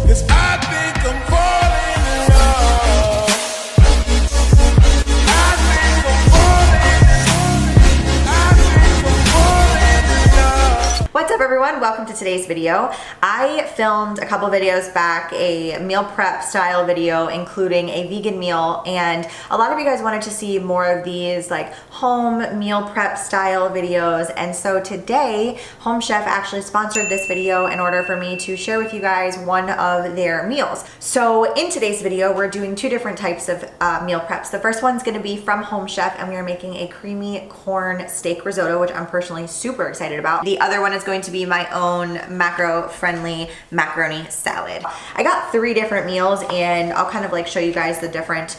'cause I think I'm falling in love. I think I'm falling in love. What's up everyone? Welcome to today's video. I filmed a couple videos back a meal prep style video including a vegan meal, and a lot of you guys wanted to see more of these like home meal prep style videos, and so today Home Chef actually sponsored this video in order for me to share with you guys one of their meals. So in today's video we're doing two different types of meal preps. The first one's going to be from Home Chef and we are making a creamy corn steak risotto, which I'm personally super excited about. The other one is going to be my own macro-friendly macaroni salad. I got three different meals and I'll kind of like show you guys the different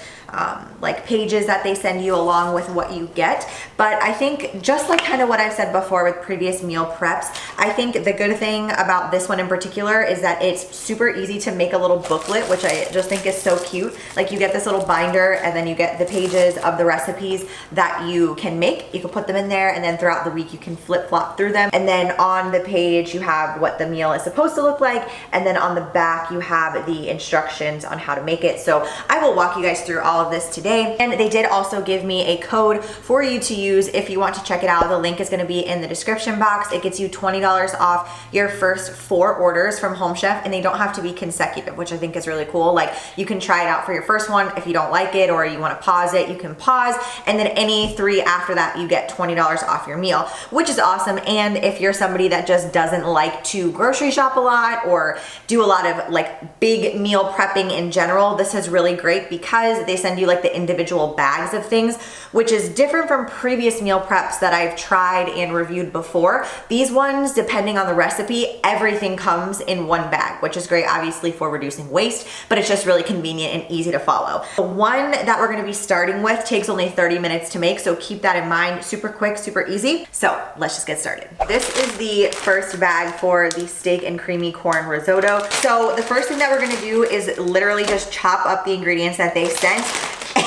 like pages that they send you along with what you get. But I think just like kind of what I've said before with previous meal preps, I think the good thing about this one in particular is that it's super easy to make a little booklet, which I just think is so cute. Like you get this little binder and then you get the pages of the recipes that you can make. You can put them in there and then throughout the week you can flip-flop through them. And then on the page you have what the meal is supposed to look like, and then on the back you have the instructions on how to make it. So I will walk you guys through all of this today, and they did also give me a code for you to use if you want to check it out. The link is going to be in the description box. It gets you $20 off your first 4 orders from Home Chef, and they don't have to be consecutive, which I think is really cool. Like you can try it out for your first one. If you don't like it or you want to pause it, you can pause, and then any 3 after that you get $20 off your meal, which is awesome. And if you're somebody that just doesn't like to grocery shop a lot or do a lot of like big meal prepping in general, this is really great because they send you like the individual bags of things, which is different from previous meal preps that I've tried and reviewed before. These ones, depending on the recipe, everything comes in one bag, which is great obviously for reducing waste, but it's just really convenient and easy to follow. The one that we're going to be starting with takes only 30 minutes to make, so keep that in mind. Super quick, super easy. So let's just get started. This is the first bag for the steak and creamy corn risotto. So the first thing that we're going to do is literally just chop up the ingredients that they sent.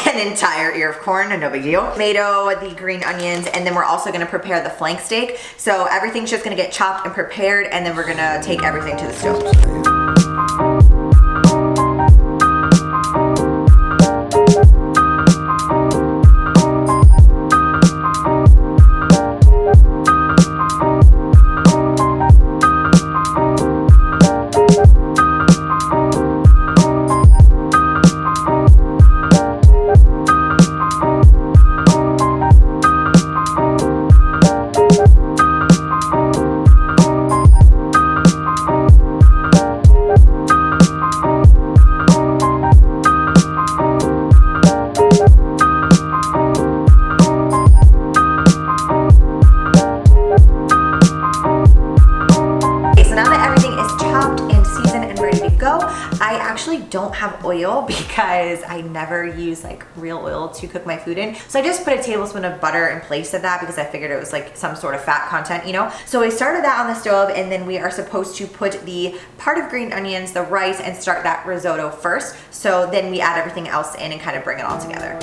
An entire ear of corn, no big deal. Tomato, the green onions, and then we're also gonna prepare the flank steak. So everything's just gonna get chopped and prepared, and then we're gonna take everything to the stove. I actually don't have oil because I never use like real oil to cook my food in. So I just put a tablespoon of butter in place of that because I figured it was like some sort of fat content, you know? So I started that on the stove, and then we are supposed to put the part of green onions, the rice, and start that risotto first. So then we add everything else in and kind of bring it all together.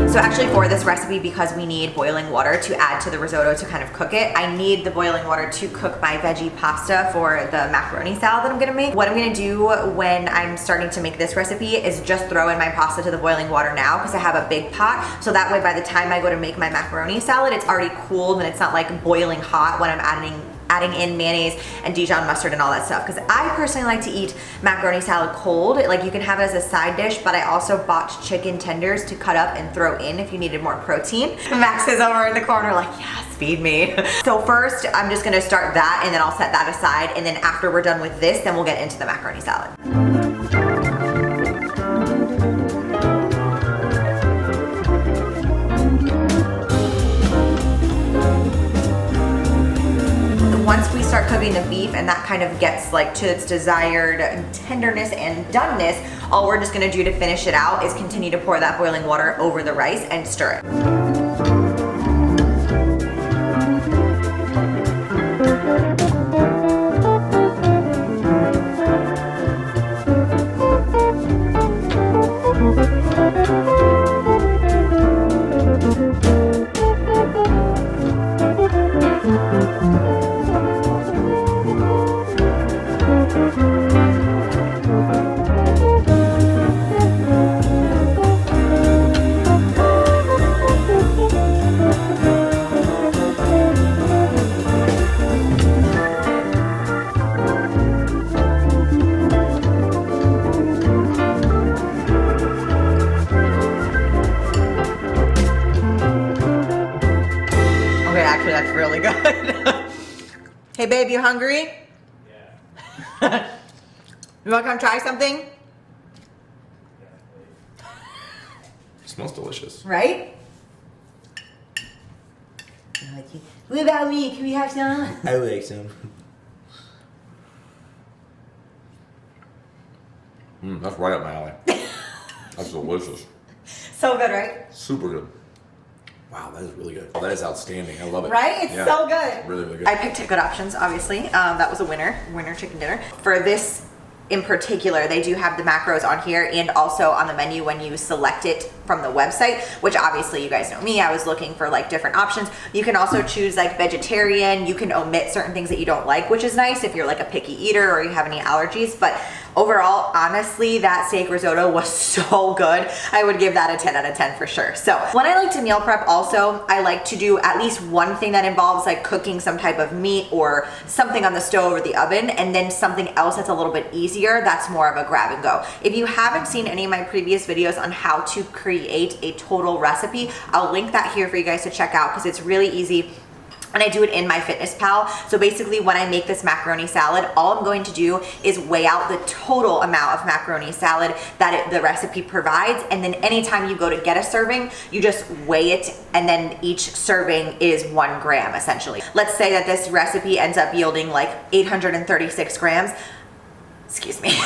So actually for this recipe, because we need boiling water to add to the risotto to kind of cook it, I need the boiling water to cook my veggie pasta for the macaroni salad that I'm gonna make. What I'm gonna do when I'm starting to make this recipe is just throw in my pasta to the boiling water now because I have a big pot. So that way by the time I go to make my macaroni salad, it's already cooled and it's not like boiling hot when I'm adding in mayonnaise and Dijon mustard and all that stuff, because I personally like to eat macaroni salad cold. Like you can have it as a side dish, but I also bought chicken tenders to cut up and throw in if you needed more protein. Max is over in the corner like, yes, feed me. So first I'm just gonna start that and then I'll set that aside, and then after we're done with this, then we'll get into the macaroni salad. Once we start cooking the beef and that kind of gets like to its desired tenderness and doneness, all we're just gonna do to finish it out is continue to pour that boiling water over the rice and stir it. that's really good. Hey babe, you hungry? Yeah. You wanna come try something? It smells delicious. Right? What about me? Can we have some? I like some. That's right up my alley. That's delicious. So good, right? Super good. Wow, that is really good. Oh, that is outstanding. I love it. Right? It's so good. Really, really good. I picked good options, obviously. That was a winner chicken dinner. For this in particular, they do have the macros on here and also on the menu when you select it from the website, which obviously you guys know me, I was looking for like different options. You can also choose like vegetarian. You can omit certain things that you don't like, which is nice if you're like a picky eater or you have any allergies. But overall, honestly, that steak risotto was so good. I would give that a 10 out of 10 for sure. So when I like to meal prep also, I like to do at least one thing that involves like cooking some type of meat or something on the stove or the oven, and then something else that's a little bit easier, that's more of a grab and go. If you haven't seen any of my previous videos on how to create a total recipe, I'll link that here for you guys to check out because it's really easy. And I do it in MyFitnessPal. So basically when I make this macaroni salad, all I'm going to do is weigh out the total amount of macaroni salad that the recipe provides. And then anytime you go to get a serving, you just weigh it, and then each serving is 1 gram essentially. Let's say that this recipe ends up yielding like 836 grams. Excuse me.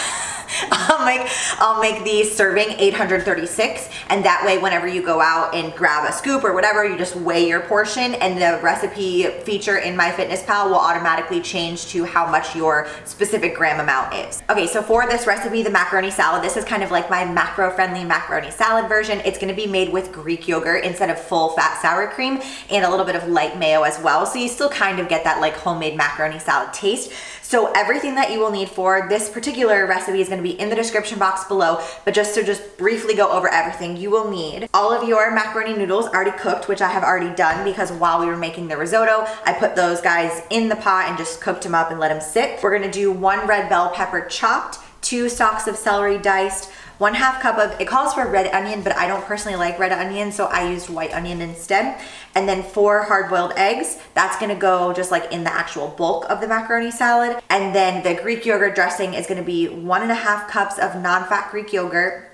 I'll make the serving 836, and that way whenever you go out and grab a scoop or whatever, you just weigh your portion, and the recipe feature in MyFitnessPal will automatically change to how much your specific gram amount is. Okay, so for this recipe, the macaroni salad, this is kind of like my macro-friendly macaroni salad version. It's gonna be made with Greek yogurt instead of full fat sour cream and a little bit of light mayo as well, so you still kind of get that like homemade macaroni salad taste. So everything that you will need for this particular recipe is gonna be in the description box below, but just to briefly go over everything, you will need all of your macaroni noodles already cooked, which I have already done because while we were making the risotto, I put those guys in the pot and just cooked them up and let them sit. We're gonna do 1 red bell pepper chopped, 2 stalks of celery diced, 1/2 cup of, it calls for red onion, but I don't personally like red onion, so I used white onion instead. And then 4 hard-boiled eggs. That's gonna go just like in the actual bulk of the macaroni salad. And then the Greek yogurt dressing is gonna be 1.5 cups of non-fat Greek yogurt,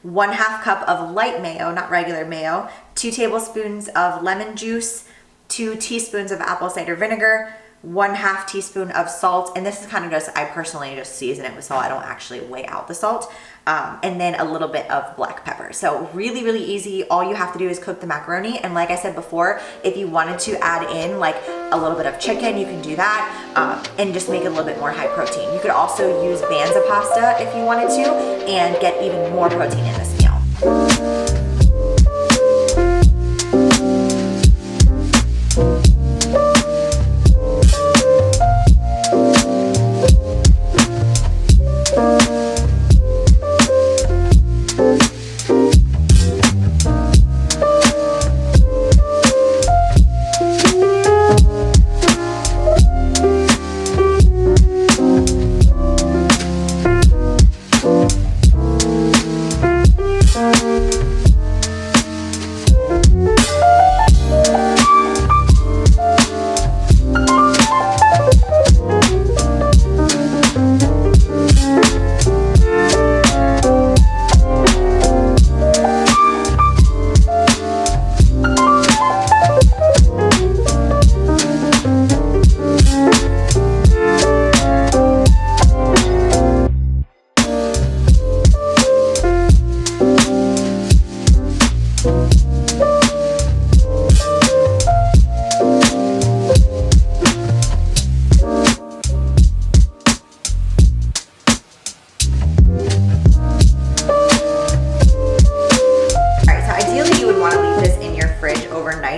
1/2 cup of light mayo, not regular mayo, 2 tablespoons of lemon juice, 2 teaspoons of apple cider vinegar, 1/2 teaspoon of salt, and this is kind of just, I personally just season it with salt. I don't actually weigh out the salt. And then a little bit of black pepper. So really, really easy. All you have to do is cook the macaroni. And like I said before, if you wanted to add in like a little bit of chicken, you can do that and just make it a little bit more high protein. You could also use banza pasta if you wanted to and get even more protein in this meal.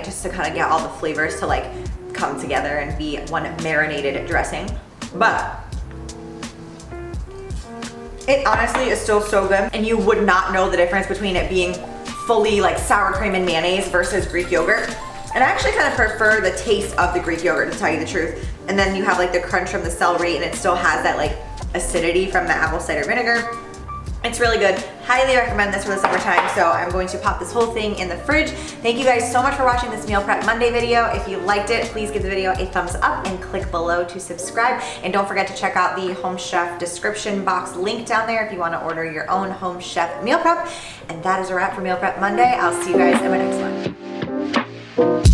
Just to kind of get all the flavors to like come together and be one marinated dressing. But it honestly is still so good, and you would not know the difference between it being fully like sour cream and mayonnaise versus Greek yogurt. And I actually kind of prefer the taste of the Greek yogurt, to tell you the truth. And then you have like the crunch from the celery, and it still has that like acidity from the apple cider vinegar. It's really good. Highly recommend this for the summertime, so I'm going to pop this whole thing in the fridge. Thank you guys so much for watching this Meal Prep Monday video. If you liked it, please give the video a thumbs up and click below to subscribe. And don't forget to check out the Home Chef description box link down there if you want to order your own Home Chef meal prep. And that is a wrap for Meal Prep Monday. I'll see you guys in my next one.